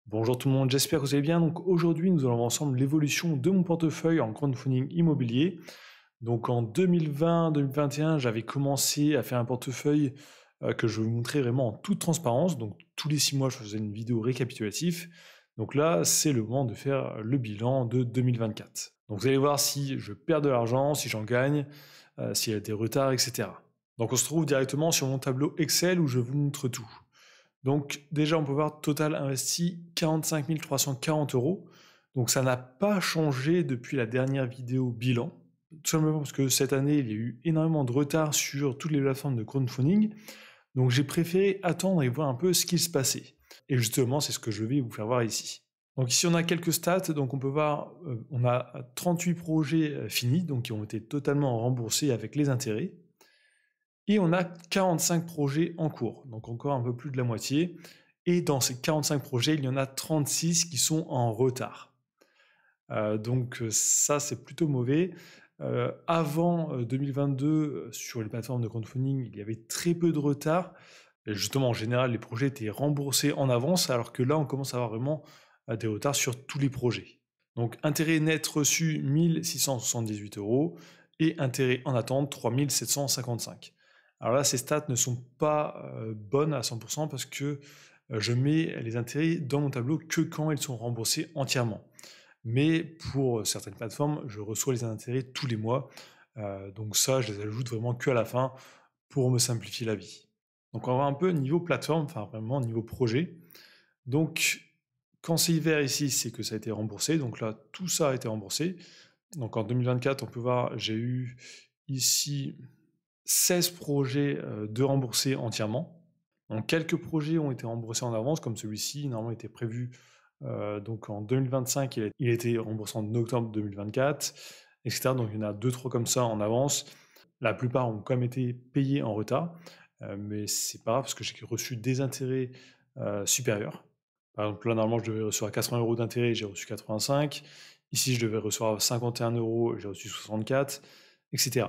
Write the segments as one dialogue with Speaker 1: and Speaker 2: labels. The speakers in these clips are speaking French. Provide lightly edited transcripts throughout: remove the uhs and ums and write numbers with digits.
Speaker 1: Bonjour tout le monde, j'espère que vous allez bien. Donc aujourd'hui, nous allons voir ensemble l'évolution de mon portefeuille en crowdfunding immobilier. Donc en 2020-2021, j'avais commencé à faire un portefeuille que je vais vous montrer vraiment en toute transparence. Donc tous les 6 mois, je faisais une vidéo récapitulative. Donc là, c'est le moment de faire le bilan de 2024. Donc vous allez voir si je perds de l'argent, si j'en gagne, s'il y a des retards, etc. Donc on se trouve directement sur mon tableau Excel où je vous montre tout. Donc déjà, on peut voir total investi 45 340 euros. Donc ça n'a pas changé depuis la dernière vidéo bilan. Tout simplement parce que cette année, il y a eu énormément de retard sur toutes les plateformes de crowdfunding. Donc j'ai préféré attendre et voir un peu ce qui se passait. Et justement, c'est ce que je vais vous faire voir ici. Donc ici, on a quelques stats. Donc on peut voir, on a 38 projets finis, donc qui ont été totalement remboursés avec les intérêts. Et on a 45 projets en cours, donc encore un peu plus de la moitié. Et dans ces 45 projets, il y en a 36 qui sont en retard. Donc ça, c'est plutôt mauvais. Avant 2022, sur les plateformes de crowdfunding, il y avait très peu de retard. Et justement, en général, les projets étaient remboursés en avance, alors que là, on commence à avoir vraiment des retards sur tous les projets. Donc intérêt net reçu 1678 euros et intérêt en attente 3755. Alors là, ces stats ne sont pas bonnes à 100% parce que je mets les intérêts dans mon tableau que quand ils sont remboursés entièrement. Mais pour certaines plateformes, je reçois les intérêts tous les mois. Donc ça, je les ajoute vraiment que à la fin pour me simplifier la vie. Donc on va voir un peu niveau plateforme, enfin vraiment niveau projet. Donc quand c'est hiver ici, c'est que ça a été remboursé. Donc là, tout ça a été remboursé. Donc en 2024, on peut voir, j'ai eu ici 16 projets de remboursés entièrement. Donc, quelques projets ont été remboursés en avance, comme celui-ci, normalement était prévu donc en 2025, il a été remboursé en octobre 2024, etc. Donc il y en a 2-3 comme ça en avance. La plupart ont quand même été payés en retard, mais c'est pas grave parce que j'ai reçu des intérêts supérieurs. Par exemple, là, normalement, je devais recevoir 80 euros d'intérêt, j'ai reçu 85. Ici, je devais recevoir 51 euros, j'ai reçu 64, etc.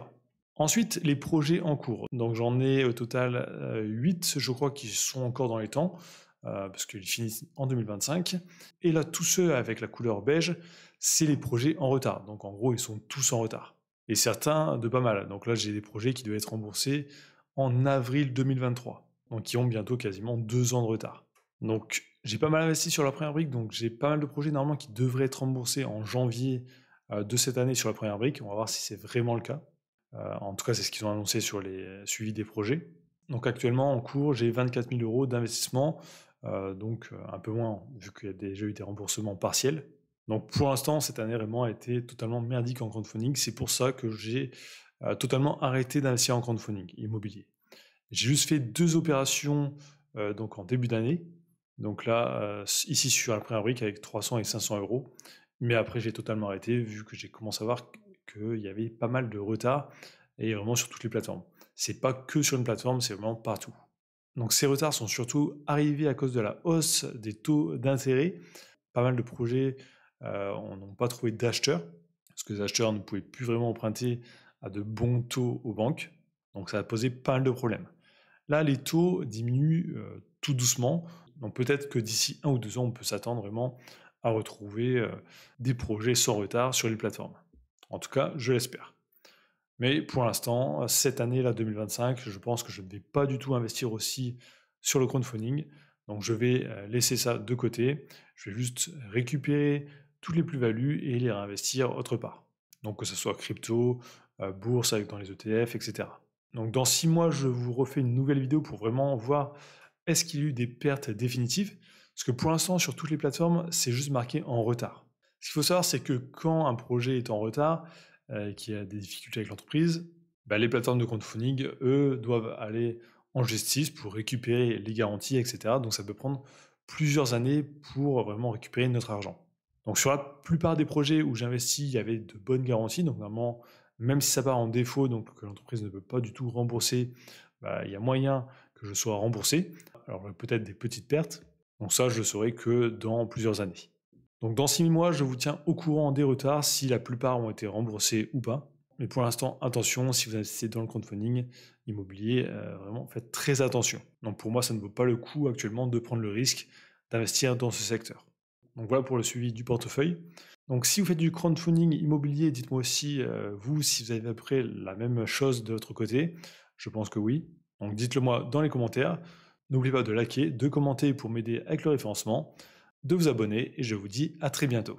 Speaker 1: Ensuite, les projets en cours. Donc j'en ai au total 8, je crois, qui sont encore dans les temps, parce qu'ils finissent en 2025. Et là, tous ceux avec la couleur beige, c'est les projets en retard. Donc en gros, ils sont tous en retard. Et certains de pas mal. Donc là, j'ai des projets qui devaient être remboursés en avril 2023. Donc qui ont bientôt quasiment 2 ans de retard. Donc j'ai pas mal investi sur la première brique, donc j'ai pas mal de projets normalement qui devraient être remboursés en janvier de cette année sur la première brique. On va voir si c'est vraiment le cas. En tout cas, c'est ce qu'ils ont annoncé sur les suivis des projets. Donc actuellement, en cours, j'ai 24 000 euros d'investissement, donc un peu moins, vu qu'il y a déjà eu des remboursements partiels. Donc pour l'instant, cette année vraiment a été totalement merdique en crowdfunding. C'est pour ça que j'ai totalement arrêté d'investir en crowdfunding immobilier. J'ai juste fait 2 opérations donc en début d'année. Donc là, ici sur la première brique avec 300 et 500 euros. Mais après, j'ai totalement arrêté vu que j'ai commencé à voir qu'il y avait pas mal de retard et vraiment sur toutes les plateformes. C'est pas que sur une plateforme, c'est vraiment partout. Donc ces retards sont surtout arrivés à cause de la hausse des taux d'intérêt. Pas mal de projets n'ont pas trouvé d'acheteurs parce que les acheteurs ne pouvaient plus vraiment emprunter à de bons taux aux banques. Donc ça a posé pas mal de problèmes. Là, les taux diminuent tout doucement. Donc peut-être que d'ici 1 ou 2 ans, on peut s'attendre vraiment à retrouver des projets sans retard sur les plateformes. En tout cas, je l'espère. Mais pour l'instant, cette année, là, 2025, je pense que je ne vais pas du tout investir aussi sur le crowdfunding. Donc je vais laisser ça de côté. Je vais juste récupérer toutes les plus-values et les réinvestir autre part. Donc que ce soit crypto, bourse avec dans les ETF, etc. Donc dans 6 mois, je vous refais une nouvelle vidéo pour vraiment voir est-ce qu'il y a eu des pertes définitives. Parce que pour l'instant, sur toutes les plateformes, c'est juste marqué en retard. Ce qu'il faut savoir, c'est que quand un projet est en retard, qui a des difficultés avec l'entreprise, bah, les plateformes de crowdfunding, eux, doivent aller en justice pour récupérer les garanties, etc. Donc ça peut prendre plusieurs années pour vraiment récupérer notre argent. Donc sur la plupart des projets où j'investis, il y avait de bonnes garanties. Donc normalement, même si ça part en défaut, donc que l'entreprise ne peut pas du tout rembourser, bah, il y a moyen que je sois remboursé. Alors peut-être des petites pertes. Donc ça, je le saurai que dans plusieurs années. Donc dans 6 mois, je vous tiens au courant des retards, si la plupart ont été remboursés ou pas. Mais pour l'instant, attention, si vous investissez dans le crowdfunding immobilier, vraiment faites très attention. Donc pour moi, ça ne vaut pas le coup actuellement de prendre le risque d'investir dans ce secteur. Donc voilà pour le suivi du portefeuille. Donc si vous faites du crowdfunding immobilier, dites-moi aussi, vous, si vous avez à peu près la même chose de votre côté. Je pense que oui. Donc dites-le moi dans les commentaires. N'oubliez pas de liker, de commenter pour m'aider avec le référencement, de vous abonner et je vous dis à très bientôt.